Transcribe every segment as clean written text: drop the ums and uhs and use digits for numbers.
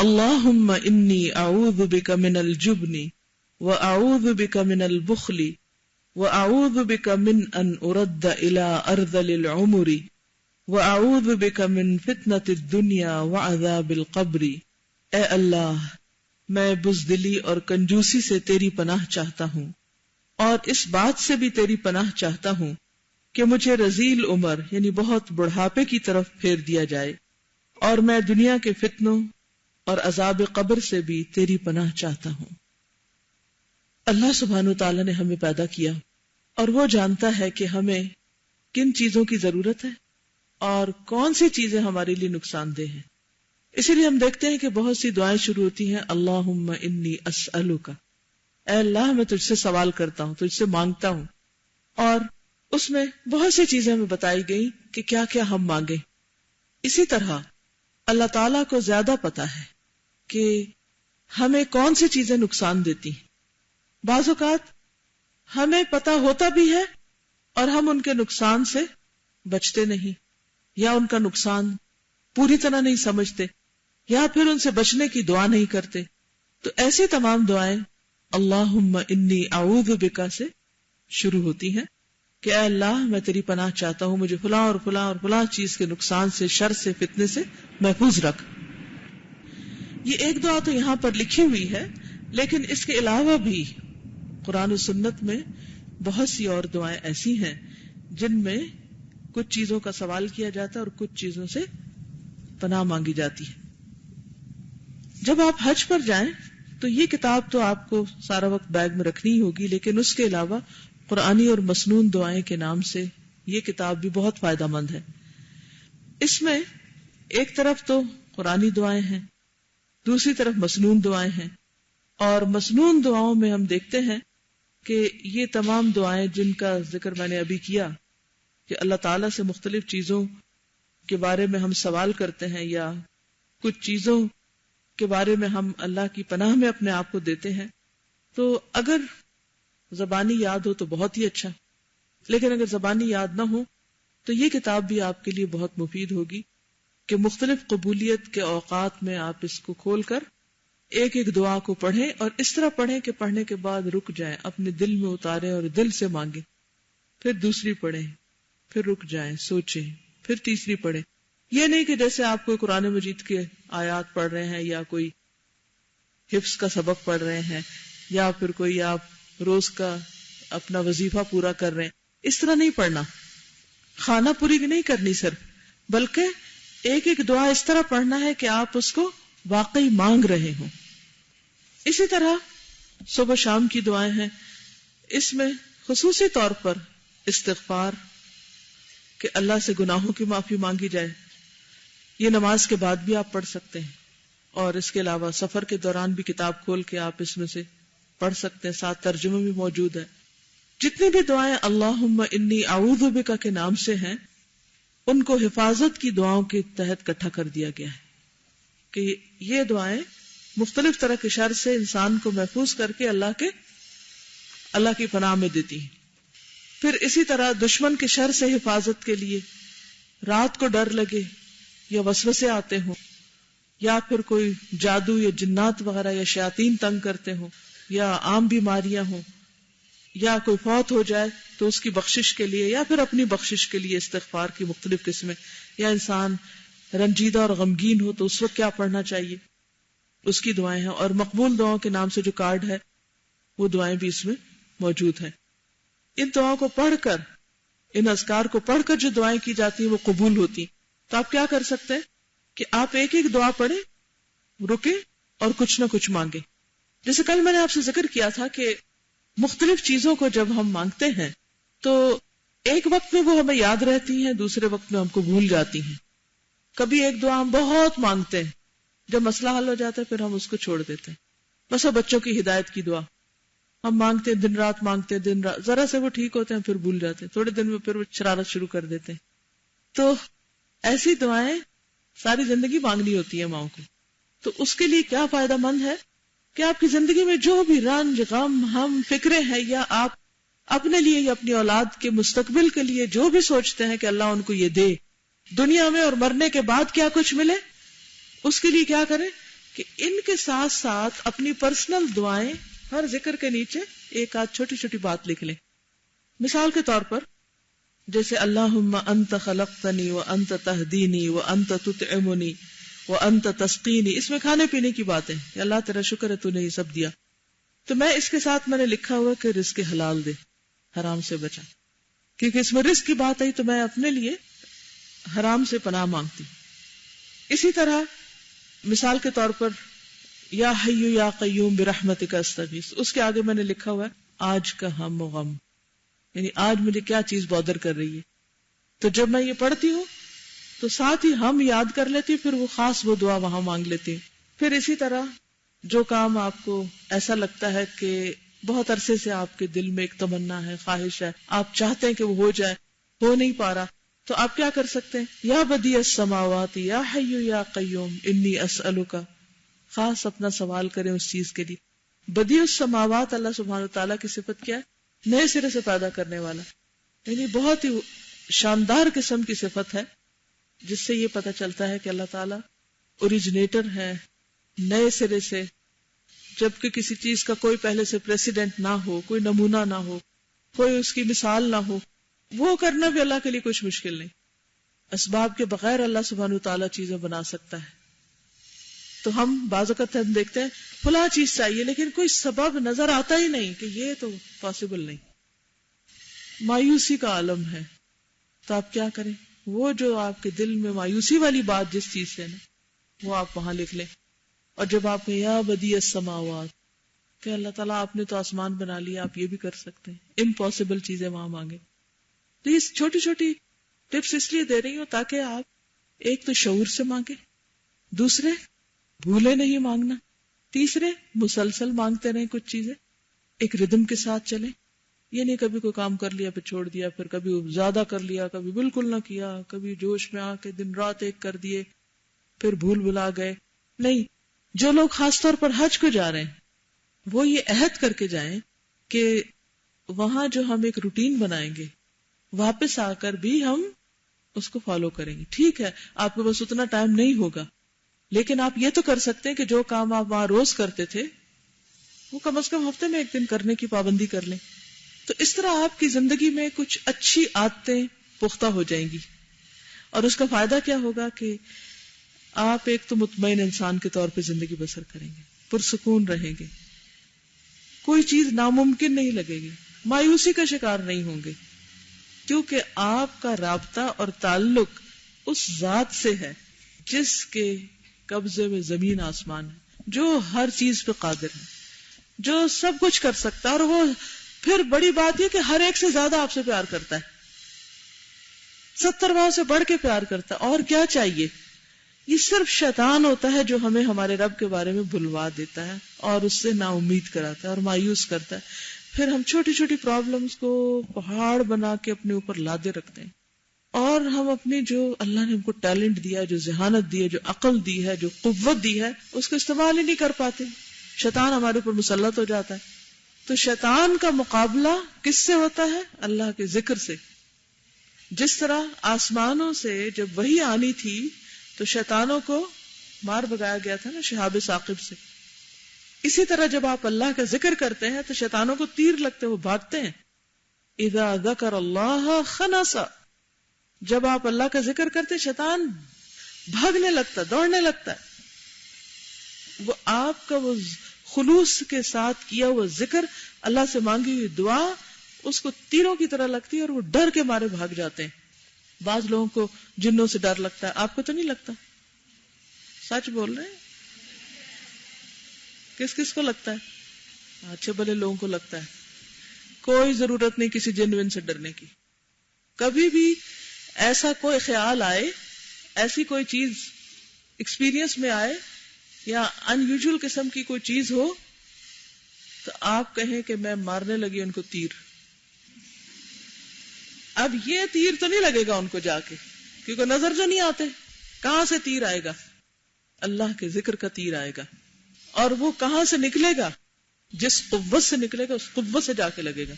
اللہم انی اعوذ بک من الجبن واعوذ بک من البخل واعوذ بک من ان ارد الى ارذل العمر واعوذ بک من فتنۃ الدنیا وعذاب القبر۔ اے اللہ، میں بزدلی اور کنجوسی سے تیری پناہ چاہتا ہوں، اور اس بات سے بھی تیری پناہ چاہتا ہوں کہ مجھے رذیل عمر یعنی بہت بڑھاپے کی طرف پھیر دیا جائے، اور میں دنیا کے فتنوں اور عذاب قبر سے بھی تیری پناہ چاہتا ہوں۔ اللہ سبحانہ وتعالی نے ہمیں پیدا کیا، اور وہ جانتا ہے کہ ہمیں کن چیزوں کی ضرورت ہے اور کون سی چیزیں ہمارے لیے نقصان دہ ہیں۔ اسی لیے ہم دیکھتے ہیں کہ بہت سی دعائیں شروع ہوتی ہیں اللہم انی اسألک، اے اللہ میں تجھ سے سوال کرتا ہوں، تجھ سے مانگتا ہوں، اور اس میں بہت سی چیزیں ہمیں بتائی گئی کہ کیا کیا ہم مانگیں۔ اسی طرح اللہ تعالیٰ کو زیادہ پتا ہے کہ ہمیں کون سی چیزیں نقصان دیتی ہیں۔ بعض اوقات ہمیں پتا ہوتا بھی ہے اور ہم ان کے نقصان سے بچتے نہیں، یا ان کا نقصان پوری طرح نہیں سمجھتے، یا پھر ان سے بچنے کی دعا نہیں کرتے۔ تو ایسی تمام دعائیں اللہم انی اعوذ بک سے شروع ہوتی ہیں کہ اے اللہ میں تیری پناہ چاہتا ہوں، مجھے فلاں اور فلاں اور فلاں چیز کے نقصان سے، شر سے، فتنے سے محفوظ رکھ۔ یہ ایک دعا تو یہاں پر لکھی ہوئی ہے، لیکن اس کے علاوہ بھی قرآن و سنت میں بہت سی اور دعائیں ایسی ہیں جن میں کچھ چیزوں کا سوال کیا جاتا ہے اور کچھ چیزوں سے پناہ مانگی جاتی ہے۔ جب آپ حج پر جائیں تو یہ کتاب تو آپ کو سارا وقت بیگ میں رکھنی ہوگی، لیکن اس کے علاوہ قرآنی اور مسنون دعائیں کے نام سے یہ کتاب بھی بہت فائدہ مند ہے۔ اس میں ایک طرف تو قرآنی دعائیں ہیں، دوسری طرف مسنون دعائیں ہیں، اور مسنون دعاؤں میں ہم دیکھتے ہیں کہ یہ تمام دعائیں جن کا ذکر میں نے ابھی کیا کہ اللہ تعالیٰ سے مختلف چیزوں کے بارے میں ہم سوال کرتے ہیں، یا کچھ چیزوں کے بارے میں ہم اللہ کی پناہ میں اپنے آپ کو دیتے ہیں، تو اگر زبانی یاد ہو تو بہت ہی اچھا، لیکن اگر زبانی یاد نہ ہو تو یہ کتاب بھی آپ کے لیے بہت مفید ہوگی کہ مختلف قبولیت کے اوقات میں آپ اس کو کھول کر ایک ایک دعا کو پڑھیں، اور اس طرح پڑھیں کہ پڑھنے کے بعد رک جائیں، اپنے دل میں اتاریں اور دل سے مانگیں، پھر دوسری پڑھیں، پھر رک جائیں، سوچیں، پھر تیسری پڑھیں۔ یہ نہیں کہ جیسے آپ کوئی قرآن مجید کے آیات پڑھ رہے ہیں، یا کوئی حفظ کا سبق پڑھ رہے ہیں، یا پھر کوئی آپ روز کا اپنا وظیفہ پورا کر رہے ہیں، اس طرح نہیں پڑھنا، خانہ پوری نہیں کرنی صرف، بلکہ ایک ایک دعا اس طرح پڑھنا ہے کہ آپ اس کو واقعی مانگ رہے ہوں۔ اسی طرح صبح شام کی دعائیں ہیں، اس میں خصوصی طور پر استغفار، کہ اللہ سے گناہوں کی معافی مانگی جائے، یہ نماز کے بعد بھی آپ پڑھ سکتے ہیں، اور اس کے علاوہ سفر کے دوران بھی کتاب کھول کے آپ اس میں سے پڑھ سکتے ہیں، ساتھ ترجمہ بھی موجود ہے۔ جتنی بھی دعائیں اللہم انی اعوذ بک کے نام سے ہیں، ان کو حفاظت کی دعاؤں کے تحت اکٹھا کر دیا گیا ہے کہ یہ دعائیں مختلف طرح کے شر سے انسان کو محفوظ کر کے اللہ کی پناہ میں دیتی ہیں۔ پھر اسی طرح دشمن کے شر سے حفاظت کے لیے رات کو ڈر لگے، یا وسوسے آتے ہوں، یا پھر کوئی جادو یا جنات وغیرہ یا شیاطین تنگ کرتے ہوں، یا عام بیماریاں ہوں، یا کوئی فوت ہو جائے تو اس کی بخشش کے لیے، یا پھر اپنی بخشش کے لیے استغفار کی مختلف قسمیں، یا انسان رنجیدہ اور غمگین ہو تو اس وقت کیا پڑھنا چاہیے، اس کی دعائیں ہیں۔ اور مقبول دعاؤں کے نام سے جو کارڈ ہے وہ دعائیں بھی اس میں موجود ہیں۔ ان دعاؤں کو پڑھ کر، ان اذکار کو پڑھ کر جو دعائیں کی جاتی ہیں وہ قبول ہوتی ہیں۔ تو آپ کیا کر سکتے ہیں کہ آپ ایک ایک دعا پڑھیں، رکیں اور کچھ نہ کچھ مانگیں۔ جیسے کل میں نے آپ سے ذکر کیا تھا کہ مختلف چیزوں کو جب ہم مانگتے ہیں تو ایک وقت میں وہ ہمیں یاد رہتی ہیں، دوسرے وقت میں ہم کو بھول جاتی ہیں۔ کبھی ایک دعا ہم بہت مانگتے ہیں، جب مسئلہ حل ہو جاتا ہے پھر ہم اس کو چھوڑ دیتے ہیں۔ بس بچوں کی ہدایت کی دعا ہم مانگتے ہیں، دن رات مانگتے ہیں، دن رات، ذرا سے وہ ٹھیک ہوتے ہیں پھر بھول جاتے ہیں، تھوڑے دن میں پھر وہ شرارت شروع کر دیتے ہیں۔ تو ایسی دعائیں ساری زندگی مانگنی ہوتی ہے ماؤں کو۔ تو اس کے لیے کیا فائدہ مند ہے کہ آپ کی زندگی میں جو بھی رنج، غم، ہم، فکریں ہیں، یا آپ اپنے لیے یا اپنی اولاد کے مستقبل کے لیے جو بھی سوچتے ہیں کہ اللہ ان کو یہ دے، دنیا میں اور مرنے کے بعد کیا کچھ ملے، اس کے لیے کیا کریں، کہ ان کے ساتھ ساتھ اپنی پرسنل دعائیں ہر ذکر کے نیچے ایک آدھ چھوٹی چھوٹی بات لکھ لیں. مثال کے طور پر جیسے اللہم انت خلقتنی وانت تہدینی وانت تطعمنی وانت تسقینی، اس میں کھانے پینے کی باتیں کہ اللہ تیرا شکر ہے تو نے یہ سب دیا. تو میں اس کے ساتھ میں نے لکھا ہوا کہ رزق حلال دے، حرام سے بچا، کیونکہ اس میں رزق کی بات آئی تو میں اپنے لیے حرام سے پناہ مانگتی. اسی طرح مثال کے طور پر یا حی یا قیوم برحمتک استغیث، اس کے آگے میں نے لکھا ہوا ہے آج کا ہم و غم، یعنی آج مجھے کیا چیز بودر کر رہی ہے. تو جب میں یہ پڑھتی ہوں تو ساتھ ہی ہم یاد کر لیتی ہوں، پھر وہ خاص وہ دعا وہاں مانگ لیتی ہوں. پھر اسی طرح جو کام آپ کو ایسا لگتا ہے کہ بہت عرصے سے آپ کے دل میں ایک تمنا ہے، خواہش ہے، آپ چاہتے ہیں کہ وہ ہو جائے، ہو نہیں پا رہا، تو آپ کیا کر سکتے ہیں؟ یا بدیع السماوات یا حی یا قیوم انی اسألک، خاص اپنا سوال کریں اس چیز کے لیے. بدیع السماوات اللہ سبحانہ وتعالیٰ کی صفت کیا ہے؟ نئے سرے سے پیدا کرنے والا، یعنی بہت ہی شاندار قسم کی صفت ہے جس سے یہ پتہ چلتا ہے کہ اللہ تعالیٰ اوریجنیٹر ہے نئے سرے سے، جبکہ کسی چیز کا کوئی پہلے سے پریسیڈنٹ نہ ہو، کوئی نمونہ نہ ہو، کوئی اس کی مثال نہ ہو. وہ کرنا بھی اللہ کے لیے کچھ مشکل نہیں. اسباب کے بغیر اللہ سبحانہ وتعالیٰ چیزیں بنا سکتا ہے. تو ہم بعض اوقات ہم دیکھتے ہیں فلاں چیز چاہیے لیکن کوئی سبب نظر آتا ہی نہیں کہ یہ تو پاسبل نہیں. مایوسی کا عالم ہے. تو آپ کیا کریں؟ وہ جو آپ کے دل میں مایوسی والی بات جس چیز سے نا، وہ آپ وہاں لکھ لیں. اور جب آپ نے یا بدیع السماوات کہ اللہ تعالیٰ آپ نے تو آسمان بنا لیا، آپ یہ بھی کر سکتے ہیں، امپاسبل چیزیں وہاں مانگیں. تو یہ چھوٹی چھوٹی ٹپس اس لیے دے رہی ہوں تاکہ آپ ایک تو شعور سے مانگیں، دوسرے بھولے نہیں مانگنا، تیسرے مسلسل مانگتے رہیں کچھ چیزیں، ایک ردم کے ساتھ چلیں. یہ نہیں کبھی کوئی کام کر لیا پھر چھوڑ دیا، پھر کبھی زیادہ کر لیا، کبھی بالکل نہ کیا، کبھی جوش میں آ کے دن رات ایک کر دیے پھر بھول بھلا گئے. نہیں، جو لوگ خاص طور پر حج کو جا رہے ہیں وہ یہ عہد کر کے جائیں کہ وہاں جو ہم ایک روٹین بنائیں گے واپس آ کر بھی ہم اس کو فالو کریں گے. ٹھیک ہے آپ کے پاس اتنا ٹائم نہیں ہوگا لیکن آپ یہ تو کر سکتے ہیں کہ جو کام آپ وہاں روز کرتے تھے وہ کم از کم ہفتے میں ایک دن کرنے کی پابندی کر لیں. تو اس طرح آپ کی زندگی میں کچھ اچھی عادتیں پختہ ہو جائیں گی. اور اس کا فائدہ کیا ہوگا کہ آپ ایک تو مطمئن انسان کے طور پہ زندگی بسر کریں گے، پرسکون رہیں گے، کوئی چیز ناممکن نہیں لگے گی، مایوسی کا شکار نہیں ہوں گے، کیونکہ آپ کا رابطہ اور تعلق اس ذات سے ہے جس کے قبضے میں زمین آسمان ہے، جو ہر چیز پہ قادر ہے، جو سب کچھ کر سکتا ہے. اور وہ پھر بڑی بات یہ کہ ہر ایک سے زیادہ آپ سے پیار کرتا ہے، 70 بار سے بڑھ کے پیار کرتا ہے. اور کیا چاہیے؟ یہ صرف شیطان ہوتا ہے جو ہمیں ہمارے رب کے بارے میں بھلوا دیتا ہے اور اس سے نا امید کراتا ہے اور مایوس کرتا ہے. پھر ہم چھوٹی چھوٹی پرابلمز کو پہاڑ بنا کے اپنے اوپر لادے رکھتے ہیں، اور ہم اپنی جو اللہ نے ہم کو ٹیلنٹ دیا، جو ذہانت دی ہے، جو عقل دی ہے، جو قوت دی ہے، اس کو استعمال ہی نہیں کر پاتے. شیطان ہمارے اوپر مسلط ہو جاتا ہے. تو شیطان کا مقابلہ کس سے ہوتا ہے؟ اللہ کے ذکر سے. جس طرح آسمانوں سے جب وحی آنی تھی تو شیطانوں کو مار بگایا گیا تھا نا شہاب ثاقب سے، اسی طرح جب آپ اللہ کا ذکر کرتے ہیں تو شیطانوں کو تیر لگتے وہ بھاگتے ہیں. اذا ذکر اللہ خنس، جب آپ اللہ کا ذکر کرتے شیطان بھاگنے لگتا، دوڑنے لگتا ہے. وہ آپ کا وہ خلوص کے ساتھ کیا وہ ذکر، اللہ سے مانگی ہوئی دعا اس کو تیروں کی طرح لگتی ہے اور وہ ڈر کے مارے بھاگ جاتے ہیں. بعض لوگوں کو جنوں سے ڈر لگتا ہے، آپ کو تو نہیں لگتا؟ سچ بول رہے ہیں؟ کس کس کو لگتا ہے؟ اچھے بھلے لوگوں کو لگتا ہے. کوئی ضرورت نہیں کسی جن ون سے ڈرنے کی. کبھی بھی ایسا کوئی خیال آئے، ایسی کوئی چیز ایکسپیرینس میں آئے یا ان یوزول قسم کی کوئی چیز ہو تو آپ کہیں کہ میں مارنے لگی ان کو تیر. اب یہ تیر تو نہیں لگے گا ان کو جا کے، کیونکہ نظر جو نہیں آتے. کہاں سے تیر آئے گا؟ اللہ کے ذکر کا تیر آئے گا. اور وہ کہاں سے نکلے گا؟ جس قوت سے نکلے گا اس قوت سے جا کے لگے گا.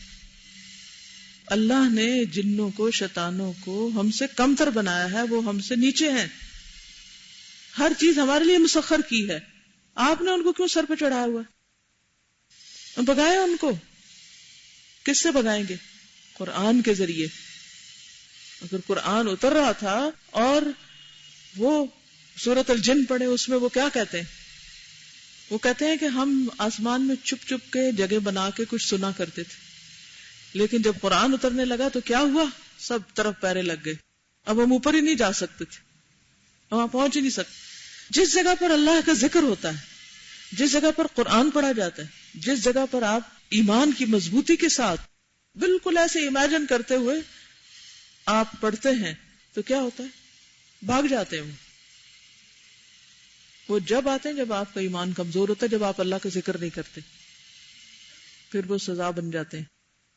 اللہ نے جنوں کو، شیطانوں کو ہم سے کمتر بنایا ہے، وہ ہم سے نیچے ہیں. ہر چیز ہمارے لیے مسخر کی ہے. آپ نے ان کو کیوں سر پہ چڑھایا ہوا ہے؟ بگائے ان کو، کس سے بگائیں گے؟ قرآن کے ذریعے. اگر قرآن اتر رہا تھا اور وہ سورۃ الجن پڑھے، اس میں وہ کیا کہتے ہیں؟ وہ کہتے ہیں کہ ہم آسمان میں چھپ چھپ کے جگہ بنا کے کچھ سنا کرتے تھے، لیکن جب قرآن اترنے لگا تو کیا ہوا؟ سب طرف پیرے لگ گئے. اب ہم اوپر ہی نہیں جا سکتے تھے، وہاں پہنچ ہی نہیں سکتے. جس جگہ پر اللہ کا ذکر ہوتا ہے، جس جگہ پر قرآن پڑھا جاتا ہے، جس جگہ پر آپ ایمان کی مضبوطی کے ساتھ بالکل ایسے امیجن کرتے ہوئے آپ پڑھتے ہیں، تو کیا ہوتا ہے؟ بھاگ جاتے ہیں. وہ جب آتے ہیں جب آپ کا ایمان کمزور ہوتا ہے، جب آپ اللہ کا ذکر نہیں کرتے، پھر وہ سزا بن جاتے ہیں،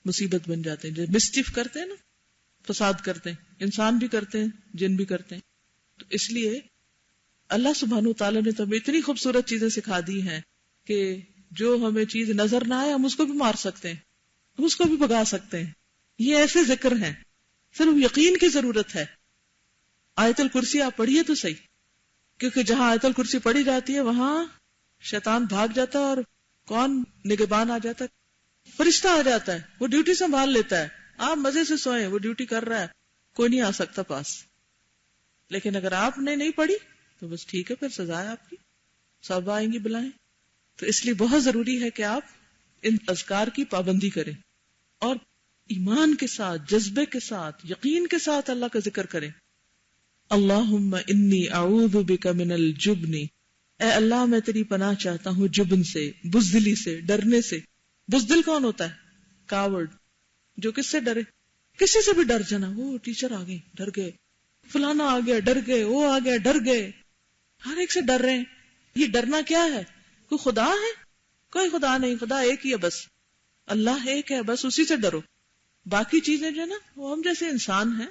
مصیبت بن جاتے ہیں. جو مسچیف کرتے ہیں نا، فساد کرتے ہیں، انسان بھی کرتے ہیں، جن بھی کرتے ہیں. تو اس لیے اللہ سبحانہ وتعالیٰ نے تو ہمیں اتنی خوبصورت چیزیں سکھا دی ہیں کہ جو ہمیں چیز نظر نہ آئے ہم اس کو بھی مار سکتے ہیں، ہم اس کو بھی بگا سکتے ہیں. یہ ایسے ذکر ہیں، صرف یقین کی ضرورت ہے. آیت الکرسی آپ پڑھیے تو صحیح، کیونکہ جہاں آیت الکرسی پڑھی جاتی ہے وہاں شیطان بھاگ جاتا ہے. اور کون نگہبان آ جاتا ہے؟ فرشتہ آ جاتا ہے، وہ ڈیوٹی سنبھال لیتا ہے. آپ مزے سے سوئیں، وہ ڈیوٹی کر رہا ہے، کوئی نہیں آ سکتا پاس. لیکن اگر آپ نے نہیں پڑھی تو بس ٹھیک ہے، پھر سزا ہے آپ کی، سب آئیں گی بلائیں. تو اس لیے بہت ضروری ہے کہ آپ ان اذکار کی پابندی کریں اور ایمان کے ساتھ، جذبے کے ساتھ، یقین کے ساتھ اللہ کا ذکر کریں. اللہم انی اعوذ بک من الجبن، اے اللہ میں تیری پناہ چاہتا ہوں جبن سے، بزدلی سے، ڈرنے سے. بزدل کون ہوتا ہے؟ کاورڈ، جو کس سے ڈرے؟ کسی سے بھی ڈر جانا. وہ ٹیچر آ گئی، ڈر گئے، فلانا آ گیا، ڈر گئے، وہ آ گیا، ڈر گئے. ہر ایک سے ڈر رہے ہیں. یہ ڈرنا کیا ہے؟ کوئی خدا ہے؟ کوئی خدا نہیں، خدا ایک ہی ہے بس. اللہ ایک ہے، بس اسی سے ڈرو. باقی چیزیں جو ہے نا وہ ہم جیسے انسان ہیں،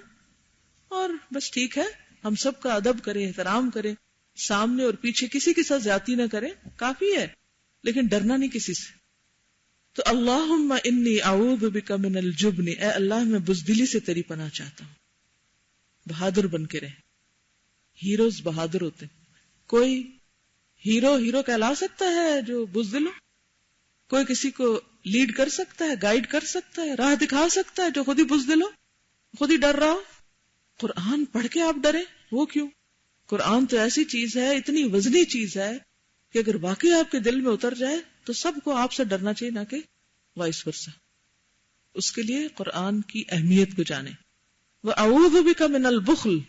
اور بس ٹھیک ہے ہم سب کا ادب کریں، احترام کریں، سامنے اور پیچھے کسی کے ساتھ زیادتی نہ کریں، کافی ہے. لیکن ڈرنا نہیں کسی سے. تو اللہم انی اعوذ بک من الجبن، اے اللہ میں بزدلی سے تیری پناہ چاہتا ہوں. بہادر بن کے رہیں. ہیروز بہادر ہوتے. کوئی ہیرو کہلا سکتا ہے جو بزدل ہو؟ کوئی کسی کو لیڈ کر سکتا ہے، گائیڈ کر سکتا ہے، راہ دکھا سکتا ہے جو خود ہی بزدل ہو، خود ہی ڈر رہا ہو؟ قرآن پڑھ کے آپ ڈریں، وہ کیوں؟ قرآن تو ایسی چیز ہے، اتنی وزنی چیز ہے کہ اگر واقعی آپ کے دل میں اتر جائے تو سب کو آپ سے ڈرنا چاہیے، نہ کہ وائس ورسا. اس کے لیے قرآن کی اہمیت کو جانیں. وَأَعُوذُ بِكَ مِنَ الْبُخْلِ،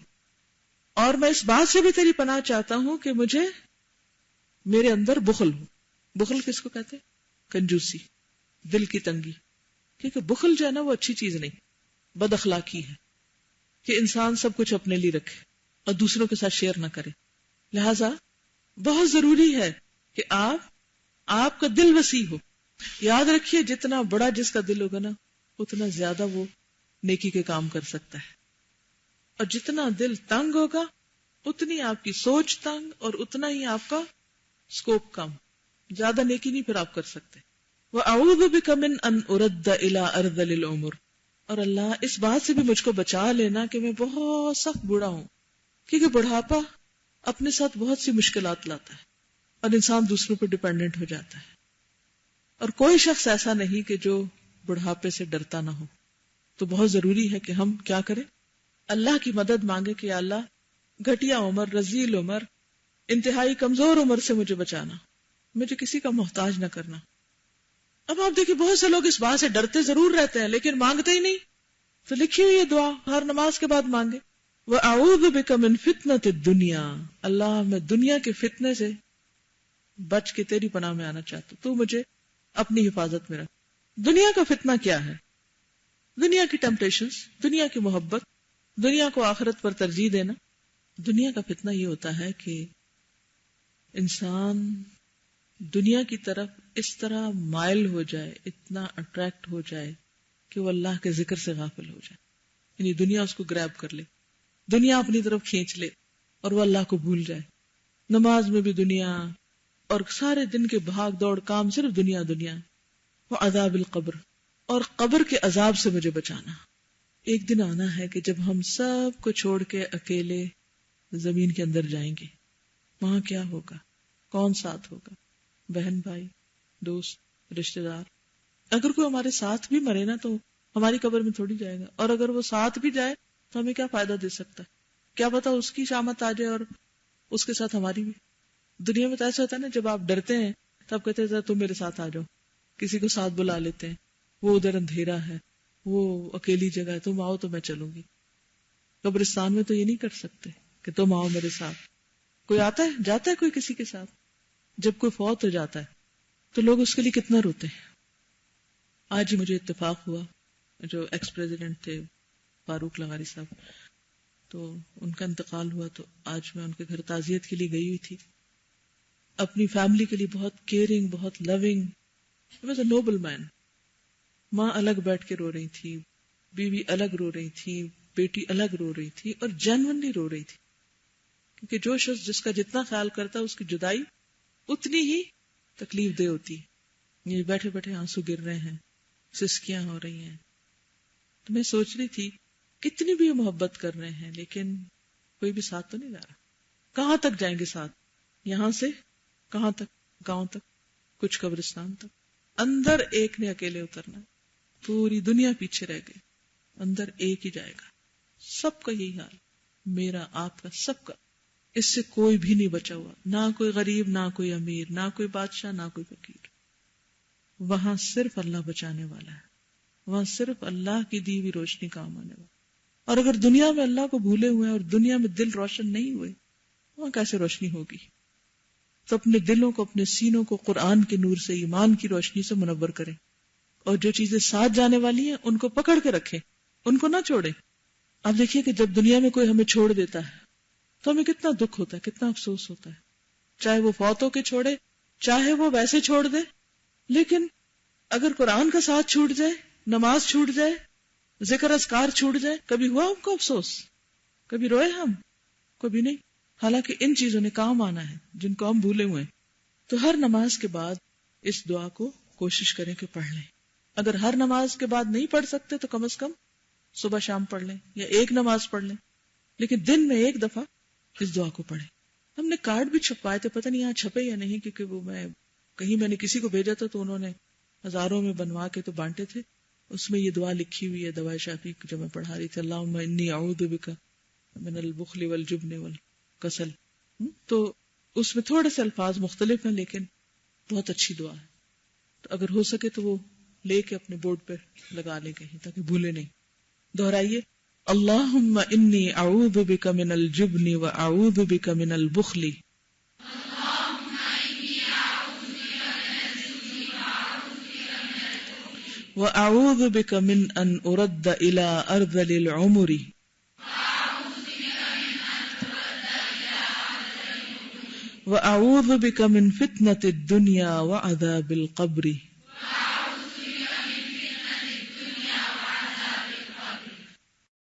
اور میں اس بات سے بھی تیری پناہ چاہتا ہوں کہ مجھے میرے اندر بخل ہو. بخل کس کو کہتے؟ کنجوسی، دل کی تنگی. کیونکہ بخل جو ہے نا وہ اچھی چیز نہیں، بد اخلاقی ہے کہ انسان سب کچھ اپنے لیے رکھے اور دوسروں کے ساتھ شیئر نہ کرے. لہذا بہت ضروری ہے کہ آپ کا دل وسیع ہو. یاد رکھیے جتنا بڑا جس کا دل ہوگا نا اتنا زیادہ وہ نیکی کے کام کر سکتا ہے، اور جتنا دل تنگ ہوگا اتنی آپ کی سوچ تنگ اور اتنا ہی آپ کا سکوپ کم. زیادہ نیکی نہیں پھر آپ کر سکتے. وَأَعُوذُ بِكَ مِنْ أَنْ أُرَدَّ إِلَىٰ أَرْذَلِ الْعُمُرِ، اور اللہ اس بات سے بھی مجھ کو بچا لینا کہ میں بہت سخت بوڑھا ہوں. کیونکہ بڑھاپا اپنے ساتھ بہت سی مشکلات لاتا ہے اور انسان دوسروں پر ڈیپینڈنٹ ہو جاتا ہے. اور کوئی شخص ایسا نہیں کہ جو بڑھاپے سے ڈرتا نہ ہو. تو بہت ضروری ہے کہ ہم کیا کریں؟ اللہ کی مدد مانگے کہ یا اللہ گھٹیا عمر، رذیل عمر، انتہائی کمزور عمر سے مجھے بچانا، مجھے کسی کا محتاج نہ کرنا. اب آپ دیکھیں بہت سے لوگ اس بات سے ڈرتے ضرور رہتے ہیں لیکن مانگتے ہی نہیں. تو لکھی ہوئی یہ دعا ہر نماز کے بعد مانگے. وَأَعُوذُ بِكَ مِنْ فِتْنَةِ الدُّنْيَا، اللہ میں دنیا کے فتنے سے بچ کے تیری پناہ میں آنا چاہتا ہوں، تو مجھے اپنی حفاظت میں رکھ. دنیا کا فتنہ کیا ہے؟ دنیا کی ٹیمپٹیشنز، دنیا کی محبت، دنیا کو آخرت پر ترجیح دینا. دنیا کا فتنہ یہ ہوتا ہے کہ انسان دنیا کی طرف اس طرح مائل ہو جائے، اتنا اٹریکٹ ہو جائے کہ وہ اللہ کے ذکر سے غافل ہو جائے. یعنی دنیا اس کو گریب کر لے، دنیا اپنی طرف کھینچ لے اور وہ اللہ کو بھول جائے. نماز میں بھی دنیا اور سارے دن کے بھاگ دوڑ کام صرف دنیا دنیا. وہ عذاب القبر، اور قبر کے عذاب سے مجھے بچانا. ایک دن آنا ہے کہ جب ہم سب کو چھوڑ کے اکیلے زمین کے اندر جائیں گے. وہاں کیا ہوگا؟ کون ساتھ ہوگا؟ بہن بھائی، دوست، رشتہ دار. اگر کوئی ہمارے ساتھ بھی مرے نا تو ہماری قبر میں تھوڑی جائے گا، اور اگر وہ ساتھ بھی جائے تو ہمیں کیا فائدہ دے سکتا ہے؟ کیا پتا اس کی شامت آ جائے اور اس کے ساتھ ہماری بھی. دنیا میں تو ایسا ہوتا ہے نا، جب آپ ڈرتے ہیں تب کہتے ہیں تم میرے ساتھ آ جاؤ، کسی کو ساتھ بلا لیتے ہیں، وہ ادھر اندھیرا ہے، وہ اکیلی جگہ ہے، تم آؤ تو میں چلوں گی. قبرستان میں تو یہ نہیں کر سکتے کہ تم آؤ میرے ساتھ. کوئی آتا ہے جاتا ہے کوئی کسی کے ساتھ؟ جب کوئی فوت ہو جاتا ہے تو لوگ اس کے لیے کتنا روتے ہیں. آج ہی مجھے اتفاق ہوا، جو ایکس پریزیڈنٹ تھے فاروق لغاری صاحب، تو ان کا انتقال ہوا. تو آج میں ان کے گھر تعزیت کے لیے گئی ہوئی تھی. اپنی فیملی کے لیے بہت کیئرنگ، بہت لونگ. He was a noble man. ماں الگ بیٹھ کے رو رہی تھی، بیوی الگ رو رہی تھی، بیٹی الگ رو رہی تھی، اور جینوئنلی رو رہی تھی. کیونکہ جو شخص جس کا جتنا خیال کرتا ہے اس کی جدائی اتنی ہی تکلیف دہ ہوتی ہے. یہ بیٹھے بیٹھے آنسو گر رہے ہیں، سسکیاں ہو رہی ہیں. تو میں سوچ رہی تھی کتنی بھی محبت کر رہے ہیں لیکن کوئی بھی ساتھ تو نہیں جا رہا. کہاں تک جائیں گے ساتھ؟ یہاں سے کہاں تک؟ گاؤں تک، کچھ قبرستان تک. اندر ایک نے اکیلے اترنا، پوری دنیا پیچھے رہ گئی، اندر ایک ہی جائے گا. سب کا یہی حال، میرا، آپ کا، سب کا. اس سے کوئی بھی نہیں بچا ہوا، نہ کوئی غریب، نہ کوئی امیر، نہ کوئی بادشاہ، نہ کوئی فقیر. وہاں صرف اللہ بچانے والا ہے، وہاں صرف اللہ کی دی ہوئی روشنی کام آنے والا. اور اگر دنیا میں اللہ کو بھولے ہوئے ہیں اور دنیا میں دل روشن نہیں ہوئے، وہاں کیسے روشنی ہوگی؟ تو اپنے دلوں کو، اپنے سینوں کو قرآن کے نور سے، ایمان کی روشنی سے منور کریں، اور جو چیزیں ساتھ جانے والی ہیں ان کو پکڑ کے رکھیں، ان کو نہ چھوڑیں. آپ دیکھیے کہ جب دنیا میں کوئی ہمیں چھوڑ دیتا ہے تو ہمیں کتنا دکھ ہوتا ہے، کتنا افسوس ہوتا ہے، چاہے وہ فوت ہو کے چھوڑے، چاہے وہ ویسے چھوڑ دے. لیکن اگر قرآن کا ساتھ چھوٹ جائے، نماز چھوٹ جائے، ذکر اذکار چھوٹ جائے، کبھی ہوا ہم کو افسوس؟ کبھی روئے ہم؟ کبھی نہیں. حالانکہ ان چیزوں نے کام آنا ہے جن کو ہم بھولے ہوئے ہیں. تو ہر نماز کے بعد اس دعا کو کوشش کریں کہ پڑھ لیں. اگر ہر نماز کے بعد نہیں پڑھ سکتے تو کم از کم صبح شام پڑھ لیں یا ایک نماز پڑھ لیں، لیکن دن میں ایک دفعہ اس دعا کو پڑھیں. ہم نے کارڈ بھی چھپوائے تھے، پتہ نہیں یہاں چھپے یا نہیں، کیونکہ وہ میں نے کسی کو بھیجا تھا تو انہوں نے ہزاروں میں بنوا کے تو بانٹے تھے. اس میں یہ دعا لکھی ہوئی ہے، دعائے شافی جو میں پڑھا رہی تھی، اللہم انی اعوذ بک من البخل والجبن والکسل. تو اس میں تھوڑے سے الفاظ مختلف ہیں لیکن بہت اچھی دعا ہے. تو اگر ہو سکے تو وہ لے کے اپنے بورڈ پہ لگا لے کہیں تاکہ بھولے نہیں. دہرائیے، اللہم انی اعوذ بک من الجبن واعوذ بک من البخل وَأَعُوذُ بِكَ مِنْ أَنْ أُرَدَّ إِلَىٰ أَرْذَلِ الْعُمُرِ وَأَعُوذُ بِكَ مِنْ فِتْنَةِ الدُّنْيَا وَعَذَابِ الْقَبْرِ